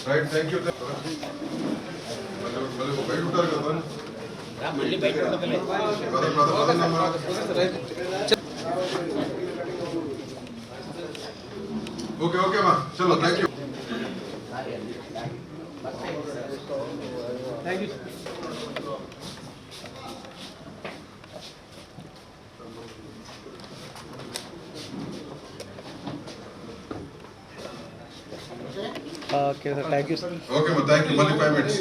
Right, thank you. బయట ఉంటారు కదా, మళ్ళీ బయట ఓకే ఓకే మా చలో, thank you. Thank you. Okay sir, thank you sir. Okay మా, థ్యాంక్ యూ. మళ్ళీ 5 minutes.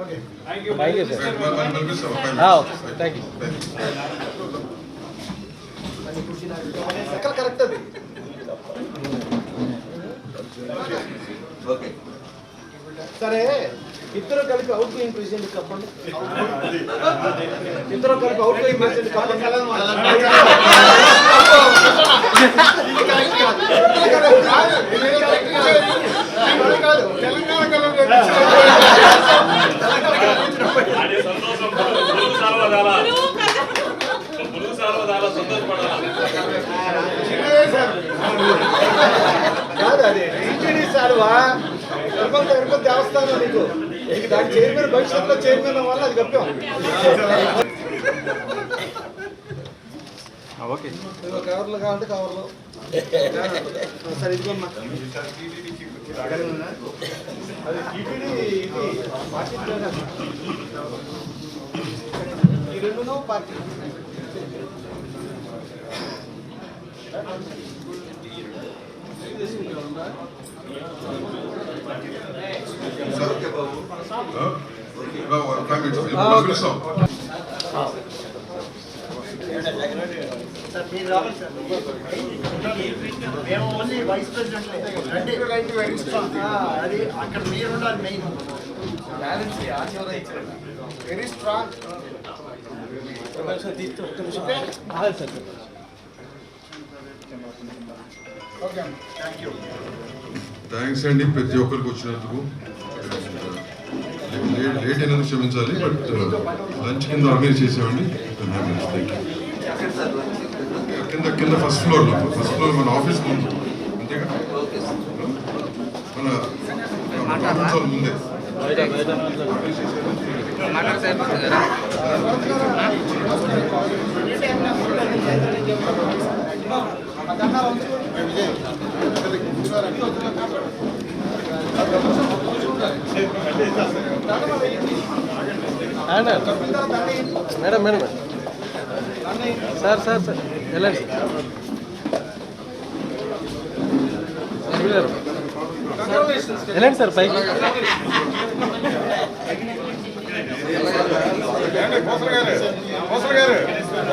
Okay, thank you sir. Thank you. Correct అది. ఓకే సరే, ఇద్దరు కలిపి అవుట్ గోయింగ్ ప్రెసిడెంట్ చెప్పండి. ఇద్దరు కలిపి అవుట్ గోయింగ్ ప్రెసిడెంట్ చెప్పండి. కాదు, అది టీటీడీ సార్వా తిరుపతి దేవస్థానం, నీకు దాని చైర్మన్, భవిష్యత్తులో చైర్మన్ వల్ల అది గొప్పం. ఓకే, కవర్లు కావాలంటే కవర్లు. సరే, ఇదిగోమ్మా. అది టీటీడీ, ఇది పార్టీ, ఈ రెండునో పార్టీ. మేము ఓన్లీ వైస్ ప్రెసిడెంట్, అది అక్కడ మీరు ఉండాలి. Main very strong. థ్యాంక్స్ అండి ప్రతి ఒక్కరికి వచ్చినందుకు. లేట్ అయినందుకు క్షమించాలి, బట్ లంచ్ కింద ఆర్గనైజ్ చేసామండి. కింద కింద ఫస్ట్ ఫ్లోర్ మన ఆఫీస్ ముందు, అంతేగా మన ముందే. Madam madam sir sir sir వెళ్ళండి సార్, వెళ్ళండి సార్ పైకి.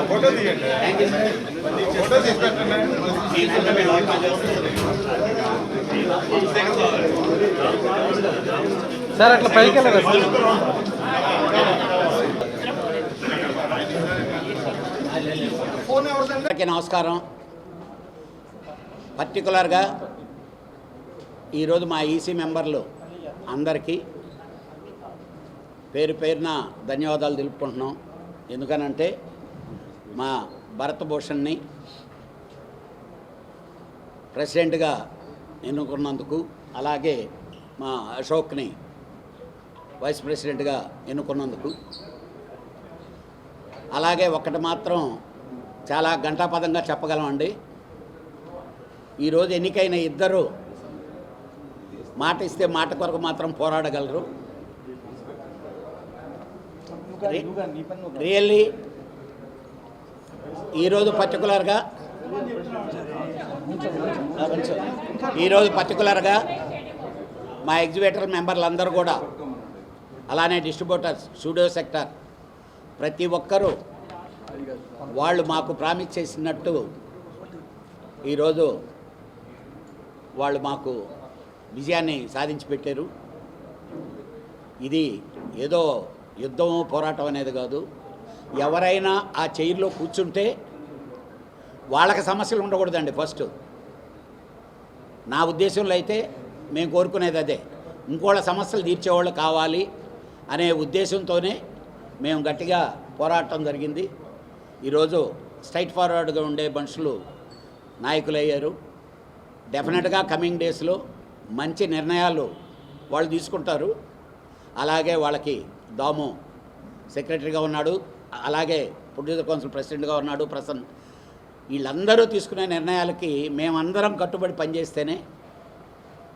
ఫోటో తీయండి, ఫోటో తీసి పెట్టండి. సార్ అట్లా పైకి వెళ్ళారా సార్? నమస్కారం. పర్టికులర్గా ఈరోజు మా ఈసీ మెంబర్లు అందరికీ పేరు పేరున ధన్యవాదాలు తెలుపుకుంటున్నాం. ఎందుకనంటే మా భరత్ భూషణ్ని ప్రెసిడెంట్గా ఎన్నుకున్నందుకు, అలాగే మా అశోక్ని వైస్ ప్రెసిడెంట్గా ఎన్నుకున్నందుకు, అలాగే ఒక్కటి మాత్రం చాలా ఘంటాపదంగా చెప్పగలమండి. ఈరోజు ఎన్నికైన ఇద్దరు మాట ఇస్తే మాట కొరకు మాత్రం పోరాడగలరు. రియల్లీ ఈరోజు పర్టికులర్గా మా ఎగ్జిక్యూటివ్ మెంబర్లు అందరూ కూడా, అలానే డిస్ట్రిబ్యూటర్స్, స్టూడియో సెక్టర్, ప్రతి ఒక్కరూ వాళ్ళు మాకు ప్రామిస్ చేసినట్టు ఈరోజు వాళ్ళు మాకు విజయాన్ని సాధించి పెట్టారు. ఇది ఏదో యుద్ధం పోరాటం అనేది కాదు. ఎవరైనా ఆ చైర్లో కూర్చుంటే వాళ్ళకి సమస్యలు ఉండకూడదండి. ఫస్ట్ నా ఉద్దేశంలో అయితే మేము కోరుకునేది అదే. ఇంకోళ్ళ సమస్యలు తీర్చేవాళ్ళు కావాలి అనే ఉద్దేశంతోనే మేము గట్టిగా పోరాటం జరిగింది. ఈరోజు స్ట్రైట్ ఫార్వర్డ్గా ఉండే మనుషులు నాయకులయ్యారు. డెఫినెట్గా కమింగ్ డేస్లో మంచి నిర్ణయాలు వాళ్ళు తీసుకుంటారు. అలాగే వాళ్ళకి దాము సెక్రటరీగా ఉన్నాడు, అలాగే ప్రొడ్యూసర్ కౌన్సిల్ ప్రెసిడెంట్గా ఉన్నాడు ప్రసన్న. వీళ్ళందరూ తీసుకునే నిర్ణయాలకి మేమందరం కట్టుబడి పనిచేస్తేనే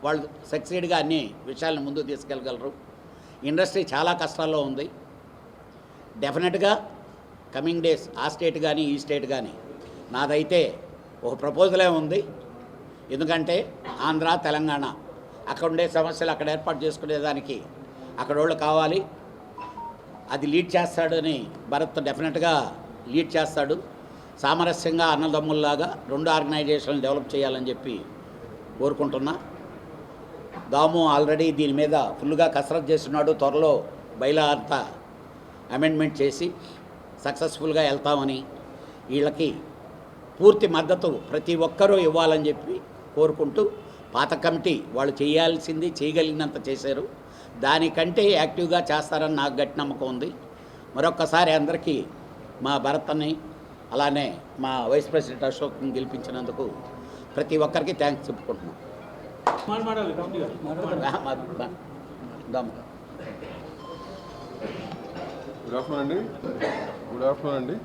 వాళ్ళు సక్సీడ్గా అన్ని విషయాలను ముందుకు తీసుకెళ్ళగలరు. ఇండస్ట్రీ చాలా కష్టాల్లో ఉంది. డెఫినెట్గా కమింగ్ డేస్ ఆ స్టేట్ కానీ ఈ స్టేట్ కానీ నాదైతే ఒక ప్రపోజలే ఉంది. ఎందుకంటే ఆంధ్ర తెలంగాణ అక్కడ ఉండే సమస్యలు అక్కడ ఏర్పాటు చేసుకునేదానికి అక్కడ వాళ్ళు కావాలి. అది లీడ్ చేస్తాడని భరత్ డెఫినెట్గా లీడ్ చేస్తాడు. సామరస్యంగా అన్నదమ్ముల్లాగా రెండు ఆర్గనైజేషన్లు డెవలప్ చేయాలని చెప్పి కోరుకుంటున్నా. దాము ఆల్రెడీ దీని మీద ఫుల్గా కసరత్తు చేస్తున్నాడు. త్వరలో బైలా అంతా అమెండ్మెంట్ చేసి సక్సెస్ఫుల్గా వెళ్తామని, వీళ్ళకి పూర్తి మద్దతు ప్రతి ఒక్కరూ ఇవ్వాలని చెప్పి కోరుకుంటూ, పాత కమిటీ వాళ్ళు చేయాల్సింది చేయగలిగినంత చేశారు. దానికంటే యాక్టివ్గా చేస్తారని నాకు గట్టి నమ్మకం ఉంది. మరొక్కసారి అందరికీ మా భరత్ని అలానే మా వైస్ ప్రెసిడెంట్ అశోక్ని గెలిపించినందుకు ప్రతి ఒక్కరికి థ్యాంక్స్ చెప్పుకుంటున్నాం. గుడ్ ఆఫ్టర్నూన్ అండి.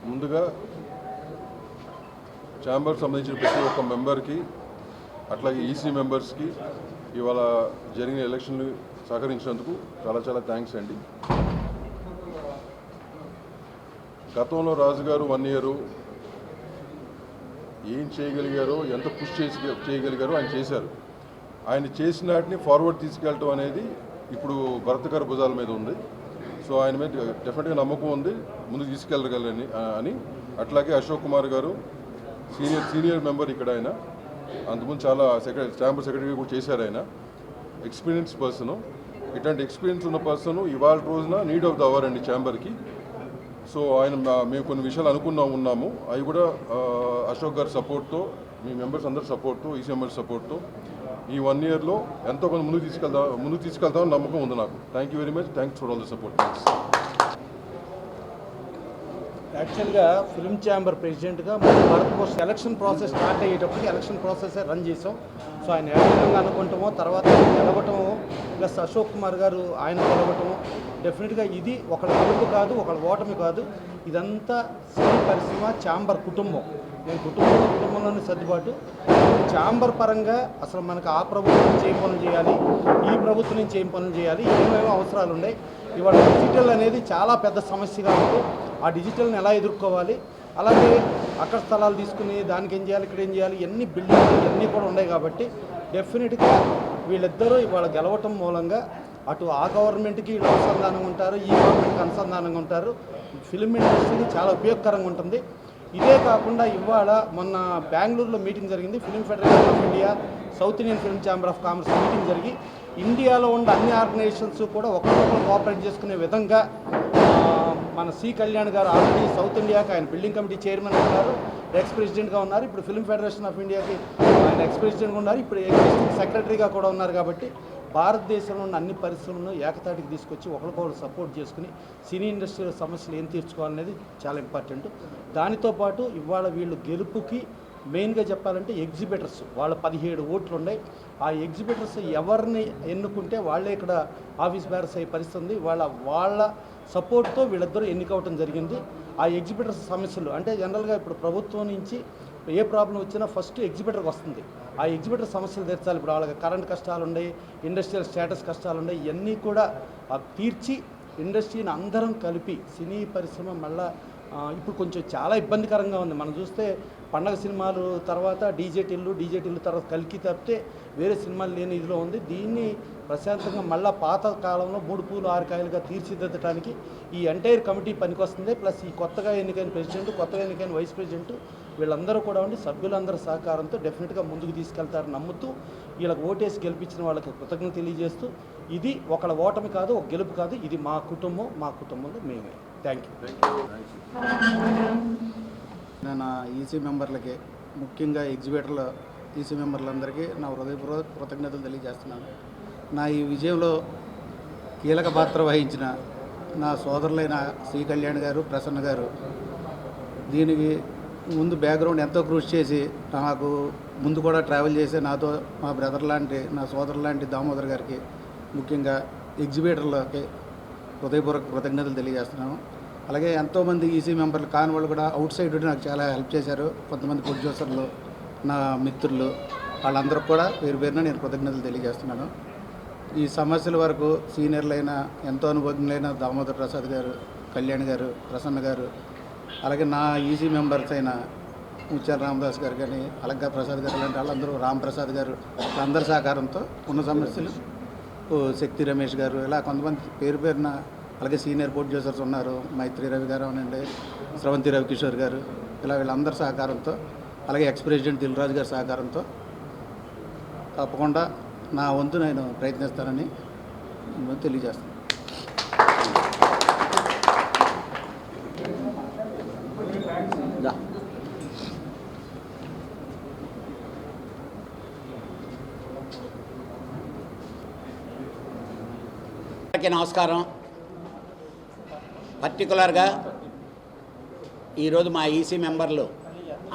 ముందుగా ఛాంబర్ సంబంధించిన ప్రతి ఒక్క మెంబర్కి, అట్లాగే ఈసీ మెంబర్స్కి ఇవాళ జరిగిన ఎలక్షన్లు సహకరించినందుకు చాలా చాలా థ్యాంక్స్ అండి. గతంలో రాజుగారు 1 year ఏం చేయగలిగారో, ఎంత పుష్ చేయగలిగారో ఆయన చేశారు. ఆయన చేసిన వాటిని ఫార్వర్డ్ తీసుకెళ్ళటం అనేది ఇప్పుడు భరత్ గారి భుజాల మీద ఉంది. సో ఆయన మీద డెఫినెట్గా నమ్మకం ఉంది, ముందుకు తీసుకెళ్ళగలని అని. అట్లాగే అశోక్ కుమార్ గారు సీనియర్ మెంబర్ ఇక్కడ. ఆయన అంతకుముందు చాలా ఛాంబర్ సెక్రటరీ కూడా చేశారు. ఆయన ఎక్స్పీరియన్స్ పర్సను. ఇట్లాంటి ఎక్స్పీరియన్స్ ఉన్న పర్సను ఇవాళ రోజున నీడ్ ఆఫ్ ద అవర్ అండి ఛాంబర్కి. సో ఆయన మేము కొన్ని విషయాలు ఉన్నాము. అవి కూడా అశోక్ గారి సపోర్ట్తో, మీ మెంబర్స్ అందరి సపోర్ట్తో, ఈసీ మెంబర్స్ సపోర్ట్తో ఈ 1 yearలో ఎంతో కొంత ముందుకు తీసుకెళ్తామని నమ్మకం ఉంది నాకు. Thank you very much. Thanks for all the support. Thanks. యాక్చువల్గా ఫిల్మ్ ఛాంబర్ ప్రెసిడెంట్గా భరత్ కోసం ఎలక్షన్ ప్రాసెస్ స్టార్ట్ అయ్యేటప్పటికి ఎలక్షన్ ప్రాసెసే రన్ చేసాం. సో ఆయన ఏ విధంగా అనుకుంటామో, తర్వాత గెలవటము, ప్లస్ అశోక్ కుమార్ గారు ఆయన గెలవటము, డెఫినెట్గా ఇది ఒకళ్ళ గెలుపు కాదు, ఒకళ్ళ ఓటమి కాదు. ఇదంతా సినీ పరిశ్రమ ఛాంబర్ కుటుంబం. నేను కుటుంబంలోని సర్దుబాటు. ఛాంబర్ పరంగా అసలు మనకు ఆ ప్రభుత్వం నుంచి ఏం పనులు చేయాలి, ఈ ప్రభుత్వం నుంచి ఏం పనులు చేయాలి, ఏమేమో అవసరాలు ఉన్నాయి. ఇవాళ డిజిటల్ అనేది చాలా పెద్ద సమస్యగా ఉంది. ఆ డిజిటల్ని ఎలా ఎదుర్కోవాలి, అలాగే అక్కడ స్థలాలు తీసుకుని దానికి ఏం చేయాలి, ఇక్కడ ఏం చేయాలి, ఎన్ని బిల్డింగ్లు ఇవన్నీ కూడా ఉన్నాయి. కాబట్టి డెఫినెట్గా వీళ్ళిద్దరూ ఇవాళ గెలవటం మూలంగా అటు ఆ గవర్నమెంట్కి వీళ్ళు అనుసంధానంగా ఉంటారు, ఈ గవర్నమెంట్కి అనుసంధానంగా ఉంటారు. ఫిలిం ఇండస్ట్రీకి చాలా ఉపయోగకరంగా ఉంటుంది. ఇదే కాకుండా ఇవాళ మొన్న బెంగళూరులో మీటింగ్ జరిగింది. Film federation of India, south Indian film chamber of commerce meeting జరిగి ఇండియాలో ఉన్న అన్ని ఆర్గనైజేషన్స్ కూడా ఒకరికొకరు కోఆపరేట్ చేసుకునే విధంగా మన సి కళ్యాణ్ గారు ఆల్రెడీ సౌత్ ఇండియాకి ఆయన బిల్డింగ్ కమిటీ చైర్మన్ ఉన్నారు, ఎక్స్ ప్రెసిడెంట్గా ఉన్నారు. ఇప్పుడు ఫిల్మ్ ఫెడరేషన్ ఆఫ్ ఇండియాకి ఆయన ఎక్స్ ప్రెసిడెంట్గా ఉన్నారు, ఇప్పుడు ఎగ్జిస్టింగ్ సెక్రటరీగా కూడా ఉన్నారు. కాబట్టి భారతదేశంలో ఉన్న అన్ని పరిశ్రమలను ఏకతాటికి తీసుకొచ్చి ఒకరికొకరు సపోర్ట్ చేసుకుని సినీ ఇండస్ట్రీలో సమస్యలు ఏం తీర్చుకోవాలనేది చాలా ఇంపార్టెంట్. దానితో పాటు ఇవాళ వీళ్ళు గెలుపుకి మెయిన్గా చెప్పాలంటే ఎగ్జిబిటర్స్ వాళ్ళ 17 ఓట్లు ఉన్నాయి. ఆ ఎగ్జిబిటర్స్ ఎవరిని ఎన్నుకుంటే వాళ్ళే ఇక్కడ ఆఫీస్ బేరర్స్ అయ్యే పరిస్థితి ఉంది. వాళ్ళ సపోర్ట్తో వీళ్ళిద్దరూ ఎన్నికవటం జరిగింది. ఆ ఎగ్జిబిటర్స్ సమస్యలు అంటే జనరల్గా ఇప్పుడు ప్రభుత్వం నుంచి ఏ ప్రాబ్లం వచ్చినా ఫస్ట్ ఎగ్జిబిటర్కి వస్తుంది. ఆ ఎగ్జిబిటర్ సమస్యలు తీర్చాలి. ఇప్పుడు వాళ్ళకి కరెంట్ కష్టాలు ఉన్నాయి, ఇండస్ట్రియల్ స్టేటస్ కష్టాలు ఉన్నాయి. ఇవన్నీ కూడా తీర్చి ఇండస్ట్రీని అందరం కలిపి సినీ పరిశ్రమ మళ్ళా ఇప్పుడు కొంచెం చాలా ఇబ్బందికరంగా ఉంది. మనం చూస్తే పండగ సినిమాలు తర్వాత డీజే టిల్లు తర్వాత కల్కి తప్పితే వేరే సినిమాలు లేని ఇదిలో ఉంది. దీన్ని ప్రశాంతంగా మళ్ళీ పాత కాలంలో 3 పూలు 6 కాయలుగా తీర్చిదిద్దడానికి ఈ ఎంటైర్ కమిటీ పనికొస్తుంది. ప్లస్ ఈ కొత్తగా ఎన్నికైన ప్రెసిడెంట్, కొత్తగా ఎన్నికైన వైస్ ప్రెసిడెంట్ వీళ్ళందరూ కూడా ఉండి సభ్యులందరి సహకారంతో డెఫినెట్గా ముందుకు తీసుకెళ్తారని నమ్ముతూ వీళ్ళకి ఓటేసి గెలిపించిన వాళ్ళకి కృతజ్ఞత తెలియజేస్తూ, ఇది ఒకళ్ళ ఓటమి కాదు, ఒక గెలుపు కాదు, ఇది మా కుటుంబం, మా కుటుంబంలో మేమే. Thank you. నేను ఈసీ మెంబర్లకి, ముఖ్యంగా ఎగ్జిబిటర్ల ఈసీ మెంబర్లందరికీ నా హృదయపూర్వక కృతజ్ఞతలు తెలియజేస్తున్నాను. నా ఈ విజయంలో కీలక పాత్ర వహించిన నా సోదరులైన సి కళ్యాణ్ గారు, ప్రసన్న గారు దీనికి ముందు బ్యాక్గ్రౌండ్ ఎంతో కృషి చేసి నాకు ముందు కూడా ట్రావెల్ చేసి నాతో మా బ్రదర్ లాంటి, నా సోదరు లాంటి దామోదర్ గారికి, ముఖ్యంగా ఎగ్జిబిటర్లకి హృదయపూర్వక కృతజ్ఞతలు తెలియజేస్తున్నాను. అలాగే ఎంతోమంది ఈసీ మెంబర్లు కాని వాళ్ళు కూడా అవుట్ సైడ్ నాకు చాలా హెల్ప్ చేశారు. కొంతమంది ప్రొడ్యూసర్లు, నా మిత్రులు, వాళ్ళందరికీ కూడా పేరు పేరున నేను కృతజ్ఞతలు తెలియజేస్తున్నాను. ఈ సమస్యల వరకు సీనియర్లైన, ఎంతో అనుభవజ్ఞులైన దామోదర్ ప్రసాద్ గారు, కళ్యాణ్ గారు, ప్రసన్న గారు, అలాగే నా ఈసీ మెంబర్స్ అయిన ముత్యాల రామదాస్ గారు కానీ, అలగ్గా ప్రసాద్ గారు లాంటి వాళ్ళందరూ, రాంప్రసాద్ గారు, అందరి సహకారంతో ఉన్న సమస్యలు, శక్తి రమేష్ గారు, ఇలా కొంతమంది పేరు పేరున, అలాగే సీనియర్ ప్రొడ్యూసర్స్ ఉన్నారు, మైత్రి రవి గారు అనండి, స్రవంతి రవికిషోర్ గారు, ఇలా వీళ్ళందరి సహకారంతో, అలాగే ఎక్స్ ప్రెసిడెంట్ దిల్రాజు గారి సహకారంతో తప్పకుండా నా వంతు నేను ప్రయత్నిస్తానని తెలియజేస్తాను. నమస్కారం. పర్టికులర్గా ఈరోజు మా ఈసీ మెంబర్లు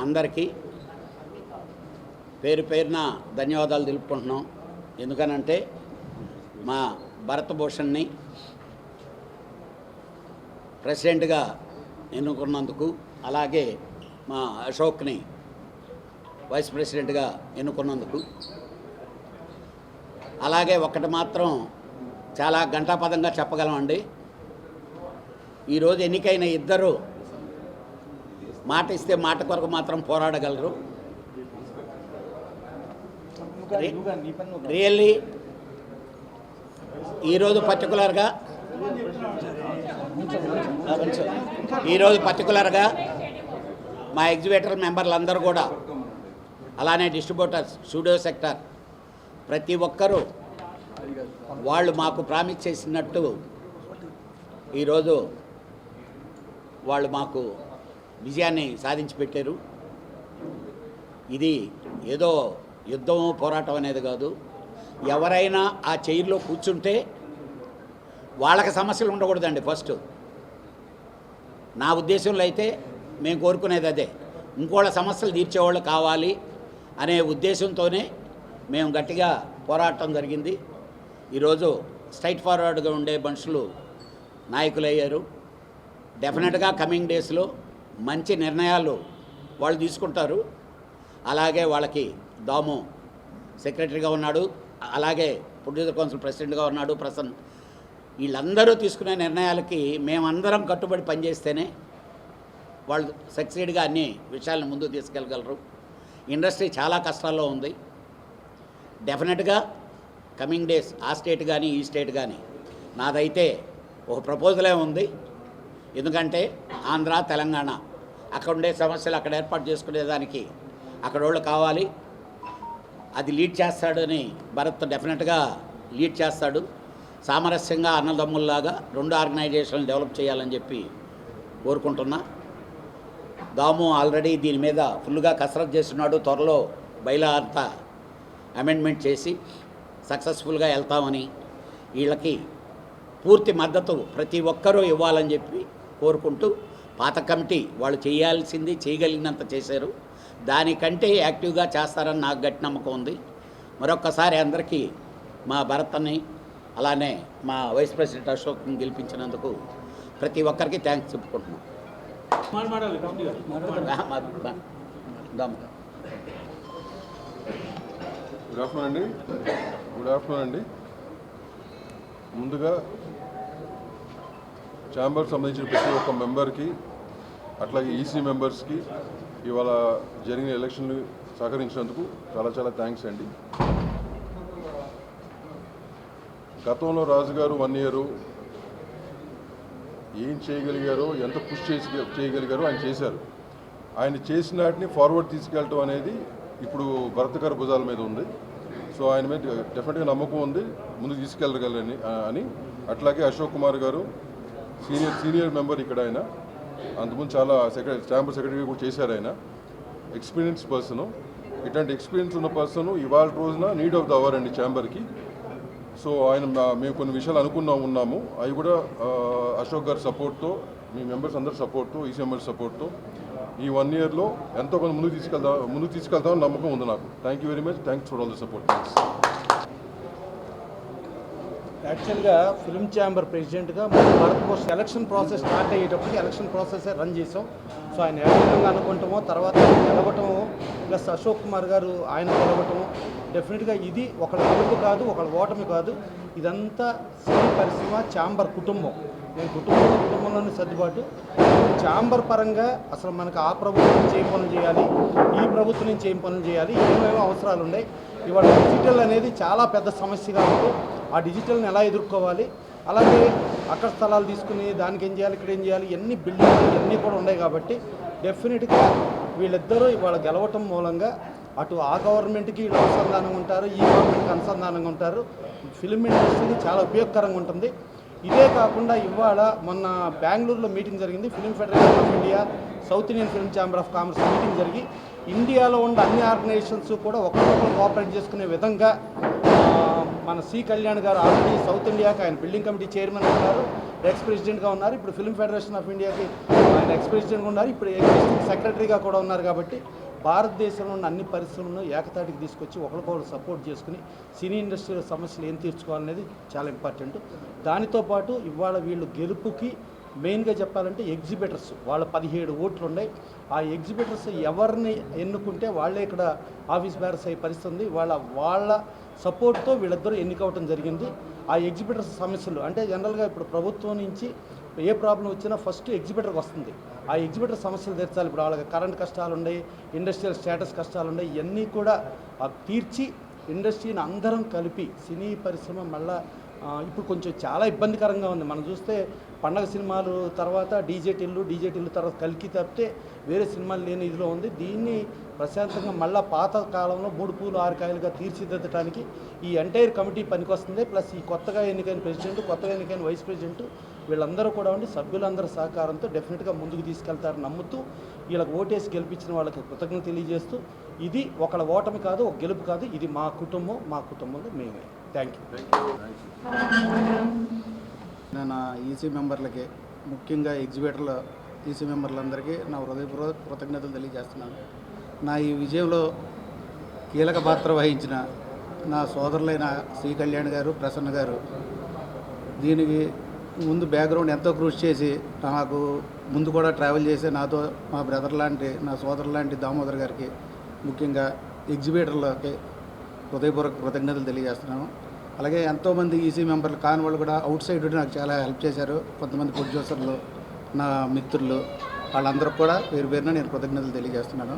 అందరికీ పేరు పేరున ధన్యవాదాలు తెలుపుకుంటున్నాం. ఎందుకనంటే మా భరత్ భూషణ్ని ప్రెసిడెంట్గా ఎన్నుకున్నందుకు, అలాగే మా అశోక్ని వైస్ ప్రెసిడెంట్గా ఎన్నుకున్నందుకు, అలాగే ఒకటి మాత్రం చాలా ఘంటాపదంగా చెప్పగలమండి, ఈరోజు ఎన్నికైన ఇద్దరు మాట ఇస్తే మాట కొరకు మాత్రం పోరాడగలరు. రియల్లీ ఈరోజు పర్టికులర్గా మా ఎగ్జిబిటర్ మెంబర్లందరూ కూడా, అలానే డిస్ట్రిబ్యూటర్స్, స్టూడియో సెక్టర్, ప్రతి ఒక్కరూ వాళ్ళు మాకు ప్రామిస్ చేసినట్టు ఈరోజు వాళ్ళు మాకు విజయాన్ని సాధించి పెట్టారు. ఇది ఏదో యుద్ధం, పోరాటం అనేది కాదు. ఎవరైనా ఆ చైర్లో కూర్చుంటే వాళ్ళకి సమస్యలు ఉండకూడదండి. ఫస్ట్ నా ఉద్దేశంలో అయితే మేము కోరుకునేది అదే. ఇంకోళ్ళ సమస్యలు తీర్చేవాళ్ళు కావాలి అనే ఉద్దేశంతోనే మేము గట్టిగా పోరాటం జరిగింది. ఈరోజు స్ట్రైట్ ఫార్వర్డ్గా ఉండే మనుషులు నాయకులు అయ్యారు. డెఫినెట్గా కమింగ్ డేస్లో మంచి నిర్ణయాలు వాళ్ళు తీసుకుంటారు. అలాగే వాళ్ళకి దాము సెక్రటరీగా ఉన్నాడు, అలాగే ప్రొడ్యూసర్ కౌన్సిల్ ప్రెసిడెంట్గా ఉన్నాడు ప్రసన్న. వీళ్ళందరూ తీసుకునే నిర్ణయాలకి మేమందరం కట్టుబడి పనిచేస్తేనే వాళ్ళు సక్సీడ్గా అన్ని విషయాలను ముందుకు తీసుకెళ్ళగలరు. ఇండస్ట్రీ చాలా కష్టాల్లో ఉంది. డెఫినెట్గా కమింగ్ డేస్ ఆ స్టేట్ కానీ ఈ స్టేట్ కానీ నాదైతే ఒక ప్రపోజలే ఉంది. ఎందుకంటే ఆంధ్ర, తెలంగాణ అక్కడ ఉండే సమస్యలు అక్కడ ఏర్పాటు చేసుకునేదానికి అక్కడ వాళ్ళు కావాలి. అది లీడ్ చేస్తాడని భరత్ డెఫినెట్గా లీడ్ చేస్తాడు. సామరస్యంగా అన్నదమ్ముల్లాగా రెండు ఆర్గనైజేషన్లు డెవలప్ చేయాలని చెప్పి కోరుకుంటున్నా. దాము ఆల్రెడీ దీని మీద ఫుల్గా కసరత్తు చేస్తున్నాడు. త్వరలో బైలా అంతా అమెండ్మెంట్ చేసి సక్సెస్ఫుల్గా వెళ్తామని, వీళ్ళకి పూర్తి మద్దతు ప్రతి ఒక్కరూ ఇవ్వాలని చెప్పి కోరుకుంటూ, పాత కమిటీ వాళ్ళు చేయాల్సింది చేయగలిగినంత చేశారు. దానికంటే యాక్టివ్గా చేస్తారని నాకు గట్టి నమ్మకం ఉంది. మరొక్కసారి అందరికీ మా భరత్ని, అలానే మా వైస్ ప్రెసిడెంట్ అశోక్ని గెలిపించినందుకు ప్రతి ఒక్కరికి థ్యాంక్స్ చెప్పుకుంటున్నాం. గుడ్ ఆఫ్టర్నూన్ అండి. ముందుగా ఛాంబర్ సంబంధించిన ప్రతి ఒక్క మెంబర్కి, అట్లాగే ఈసీ మెంబర్స్కి ఇవాళ జరిగిన ఎలక్షన్లు సహకరించినందుకు చాలా చాలా థ్యాంక్స్ అండి. గతంలో రాజుగారు 1 year ఏం చేయగలిగారో, ఎంత పుష్ చేయగలిగారో ఆయన చేశారు. ఆయన చేసిన వాటిని ఫార్వర్డ్ తీసుకెళ్ళటం అనేది ఇప్పుడు భరత్ గారి భుజాల మీద ఉంది. సో ఆయన మీద డెఫినెట్గా నమ్మకం ఉంది, ముందుకు తీసుకెళ్ళగలని అని. అట్లాగే అశోక్ కుమార్ గారు సీనియర్ మెంబర్ ఇక్కడ. ఆయన అంతకుముందు చాలా ఛాంబర్ సెక్రటరీ కూడా చేశారు. ఆయన ఎక్స్పీరియన్స్ పర్సను. ఇట్లాంటి ఎక్స్పీరియన్స్ ఉన్న పర్సను ఇవాళ రోజున నీడ్ ఆఫ్ ద అవర్ అండి ఛాంబర్కి. సో మేము కొన్ని విషయాలు ఉన్నాము అవి కూడా అశోక్ గారి సపోర్ట్తో, మీ మెంబర్స్ అందరి సపోర్ట్తో, ఈసీ మెంబర్స్ సపోర్ట్తో ఈ 1 yearలో ఎంతో కొంత ముందుకు తీసుకెళ్తామని నమ్మకం ఉంది నాకు. Thank you very much. Thanks for all the support. యాక్చువల్గా ఫిల్మ్ ఛాంబర్ ప్రెసిడెంట్గా మనం Bharat post election process start అయ్యేటప్పటికి ఎలక్షన్ ప్రాసెస్ రన్ చేసాం. సో ఆయన ఏ విధంగా అనుకుంటామో తర్వాత గెలవటము ప్లస్ అశోక్ కుమార్ గారు ఆయన గెలవటము డెఫినెట్గా ఇది ఒకళ్ళ గెలుపు కాదు, ఒకళ్ళ ఓటమి కాదు, ఇదంతా సినీ పరిశ్రమ ఛాంబర్ కుటుంబం. నేను కుటుంబంలోనే సర్దుబాటు. ఛాంబర్ పరంగా అసలు మనకు ఆ ప్రభుత్వం నుంచి ఏం పనులు చేయాలి, ఈ ప్రభుత్వం నుంచి ఏం పనులు చేయాలి, ఏమేమో అవసరాలు ఉన్నాయి. ఇవాళ డిజిటల్ అనేది చాలా పెద్ద సమస్యగా ఉంది. ఆ డిజిటల్ని ఎలా ఎదుర్కోవాలి, అలాగే అక్కడ స్థలాలు తీసుకుని దానికి ఏం చేయాలి, ఇక్కడ ఏం చేయాలి, ఎన్ని బిల్డింగ్లు ఇవన్నీ కూడా ఉన్నాయి. కాబట్టి డెఫినెట్గా వీళ్ళిద్దరూ ఇవాళ గెలవటం మూలంగా అటు ఆ గవర్నమెంట్కి వీళ్ళు అనుసంధానంగా ఉంటారు, ఈ గవర్నమెంట్కి అనుసంధానంగా ఉంటారు. ఫిల్మ్ ఇండస్ట్రీకి చాలా ఉపయోగకరంగా ఉంటుంది. ఇదే కాకుండా ఇవాళ మొన్న బెంగళూరులో మీటింగ్ జరిగింది. Film federation of India, south Indian film chamber of commerce meeting జరిగి ఇండియాలో ఉన్న అన్ని ఆర్గనైజేషన్స్ కూడా ఒకరికొకరు కోఆపరేట్ చేసుకునే విధంగా మన సి కళ్యాణ్ గారు ఆల్రెడీ సౌత్ ఇండియాకి ఆయన బిల్డింగ్ కమిటీ చైర్మన్ ఉన్నారు, ఎక్స్ ప్రెసిడెంట్గా ఉన్నారు. ఇప్పుడు ఫిల్మ్ ఫెడరేషన్ ఆఫ్ ఇండియాకి ఆయన ఎక్స్ ప్రెసిడెంట్గా ఉన్నారు, ఇప్పుడు ఎగ్జిస్టింగ్ సెక్రటరీగా కూడా ఉన్నారు. కాబట్టి భారతదేశంలో ఉన్న అన్ని పరిశ్రమలను ఏకతాటికి తీసుకొచ్చి ఒకరికొకరు సపోర్ట్ చేసుకుని సినీ ఇండస్ట్రీ సమస్యలు ఏం తీర్చుకోవాలనేది చాలా ఇంపార్టెంట్. దానితో పాటు ఇవాళ వీళ్ళు గెలుపుకి మెయిన్గా చెప్పాలంటే ఎగ్జిబిటర్స్ వాళ్ళ 17 ఓట్లు ఉన్నాయి. ఆ ఎగ్జిబిటర్స్ ఎవరిని ఎన్నుకుంటే వాళ్ళే ఇక్కడ ఆఫీస్ బ్యారస్ అయ్యే పరిస్థితి ఉంది. వాళ్ళ సపోర్ట్తో వీళ్ళిద్దరూ ఎన్నికవటం జరిగింది. ఆ ఎగ్జిబిటర్స్ సమస్యలు అంటే జనరల్గా ఇప్పుడు ప్రభుత్వం నుంచి ఏ ప్రాబ్లం వచ్చినా ఫస్ట్ ఎగ్జిబిటర్కి వస్తుంది. ఆ ఎగ్జిబిటర్ సమస్యలు తీర్చాలి. ఇప్పుడు వాళ్ళకి కరెంట్ కష్టాలు ఉన్నాయి, ఇండస్ట్రియల్ స్టేటస్ కష్టాలు ఉన్నాయి, ఇవన్నీ కూడా తీర్చి ఇండస్ట్రీని అందరం కలిపి సినీ పరిశ్రమ మళ్ళా ఇప్పుడు కొంచెం చాలా ఇబ్బందికరంగా ఉంది. మనం చూస్తే పండగ సినిమాలు తర్వాత డీజేటీలు తర్వాత కల్కి తప్పితే వేరే సినిమాలు లేని ఇదిలో ఉంది. దీన్ని ప్రశాంతంగా మళ్ళీ పాత కాలంలో 3 పూలు 6 కాయలుగా తీర్చిదిద్దడానికి ఈ ఎంటైర్ కమిటీ పనికొస్తుంది. ప్లస్ ఈ కొత్తగా ఎన్నికైన ప్రెసిడెంట్, కొత్తగా ఎన్నికైన వైస్ ప్రెసిడెంట్ వీళ్ళందరూ కూడా ఉండి సభ్యులందరూ సహకారంతో డెఫినెట్గా ముందుకు తీసుకెళ్తారని నమ్ముతూ వీళ్ళకి ఓటేసి గెలిపించిన వాళ్ళకి కృతజ్ఞత తెలియజేస్తూ ఇది ఒకళ్ళ ఓటమి కాదు, ఒక గెలుపు కాదు, ఇది మా కుటుంబంలో మేమే. Thank you. నేను ఈసీ మెంబర్లకి ముఖ్యంగా ఎగ్జిబిటర్ల ఈసీ మెంబర్లందరికీ నా హృదయపూర్వక కృతజ్ఞతలు తెలియజేస్తున్నాను. నా ఈ విజయంలో కీలక పాత్ర వహించిన నా సోదరులైన సి కళ్యాణ్ గారు, ప్రసన్న గారు దీనికి ముందు బ్యాక్గ్రౌండ్ ఎంతో కృషి చేసి నాకు ముందు కూడా ట్రావెల్ చేసి నాతో మా బ్రదర్ లాంటి నా సోదరు లాంటి దామోదర్ గారికి ముఖ్యంగా ఎగ్జిబిటర్లకి హృదయపూర్వక కృతజ్ఞతలు తెలియజేస్తున్నాను. అలాగే ఎంతోమంది ఈసీ మెంబర్లు కాని వాళ్ళు కూడా అవుట్ సైడ్ నాకు చాలా హెల్ప్ చేశారు. కొంతమంది ప్రొడ్యూసర్లు, నా మిత్రులు, వాళ్ళందరూ కూడా పేరున నేను కృతజ్ఞతలు తెలియజేస్తున్నాను.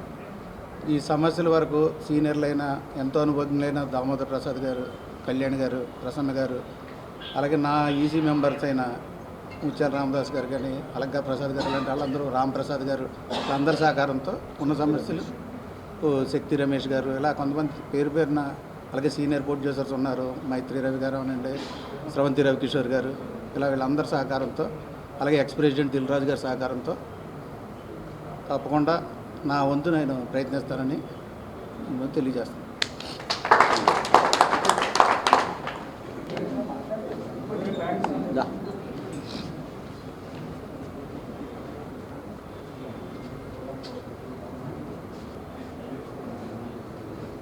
ఈ సమస్యల వరకు సీనియర్లైన ఎంతో అనుభవజ్ఞులైన దామోదర్ ప్రసాద్ గారు, కళ్యాణ్ గారు, ప్రసన్న గారు, అలాగే నా ఈసీ మెంబర్స్ అయిన ముత్యాల రామదాస్ గారు కానీ, అలగ్గా ప్రసాద్ గారు లాంటి వాళ్ళందరూ, రామ్ ప్రసాద్ గారు, అందరి సహకారంతో ఉన్న సమస్యలు, శక్తి రమేష్ గారు, ఇలా కొంతమంది పేరున, అలాగే సీనియర్ ప్రొడ్యూసర్స్ ఉన్నారు, మైత్రి రవి గారు అనండి, స్రవంతి రవికిషోర్ గారు, ఇలా వీళ్ళందరి సహకారంతో, అలాగే ఎక్స్ ప్రెసిడెంట్ దిల్రాజు గారి సహకారంతో తప్పకుండా నా వంతు నేను ప్రయత్నిస్తానని తెలియజేస్తాను.